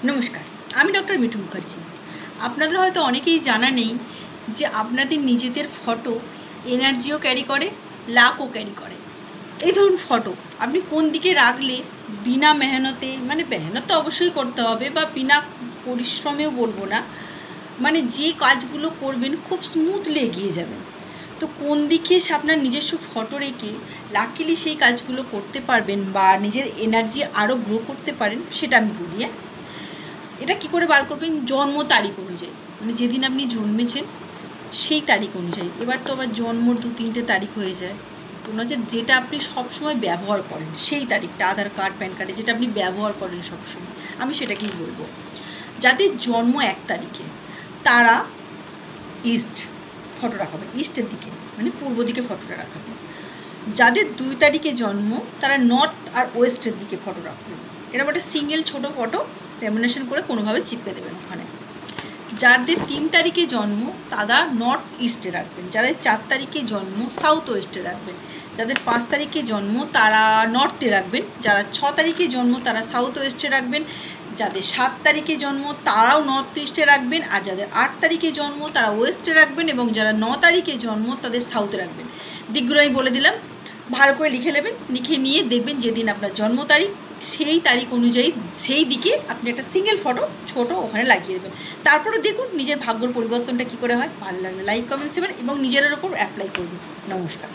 নমস্কার, আমি ডক্টর মিঠু মুখার্জি। আপনাদের হয়তো অনেকেই জানা নেই যে আপনাদের নিজেদের ফটো এনার্জিও ক্যারি করে, লাকও ক্যারি করে। এই ধরুন ফটো আপনি কোন দিকে রাখলে বিনা মেহনতে, মানে মেহনত তো অবশ্যই করতে হবে, বা বিনা পরিশ্রমেও বলবো না, মানে যে কাজগুলো করবেন খুব স্মুথলি এগিয়ে যাবেন। তো কোন দিকে আপনার নিজস্ব ফটো রেখে লাকিলি সেই কাজগুলো করতে পারবেন বা নিজের এনার্জি আরও গ্রো করতে পারেন, সেটা আমি বলি। এটা কি করে বার করবেন? জন্ম তারিখ অনুযায়ী, মানে যেদিন আপনি জন্মেছেন সেই তারিখ অনুযায়ী। এবার তো আবার জন্মর 2-3টে তারিখ হয়ে যায়, তো না, যেটা আপনি সবসময় ব্যবহার করেন সেই তারিখটা, আধার কার্ড প্যান কার্ডে যেটা আপনি ব্যবহার করেন সবসময়, আমি সেটাকেই বলবো। যাদের জন্ম 1 তারিখে তারা ইস্ট ফটো রাখাবেন, ইস্টের দিকে, মানে পূর্ব দিকে ফটোটা রাখাবেন। যাদের 2 তারিখে জন্ম তারা নর্থ আর ওয়েস্টের দিকে ফটো রাখবেন। এরকম একটা সিঙ্গেল ছোটো ফটো ল্যামিনেশন করে কোনোভাবে চিপকে দেবেন ওখানে। যাদের 3 তারিখে জন্ম তারা নর্থ ইস্টে রাখবেন, যাদের 4 তারিখে জন্ম সাউথ ওয়েস্টে রাখবেন, যাদের 5 তারিখে জন্ম তারা নর্থে রাখবেন, যারা 6 তারিখে জন্ম তারা সাউথ ওয়েস্টে রাখবেন, যাদের 7 তারিখে জন্ম তারাও নর্থ ইস্টে রাখবেন, আর যাদের 8 তারিখে জন্ম তারা ওয়েস্টে রাখবেন, এবং যারা 9 তারিখে জন্ম তাদের সাউথে রাখবেন। দিকগুলো আমি বলে দিলাম, ভালো করে লিখে নেবেন। লিখে নিয়ে দেখবেন যেদিন আপনার জন্ম তারিখ সেই তারিখ অনুযায়ী সেই দিকে আপনি একটা সিঙ্গেল ফটো ছোটো ওখানে লাগিয়ে দেবেন। তারপরে দেখুন নিজের ভাগ্যর পরিবর্তনটা কী করে হয়। ভালো লাগলে লাইক, কমেন্ট, শেয়ার এবং নিজের ওপর অ্যাপ্লাই করবেন। নমস্কার।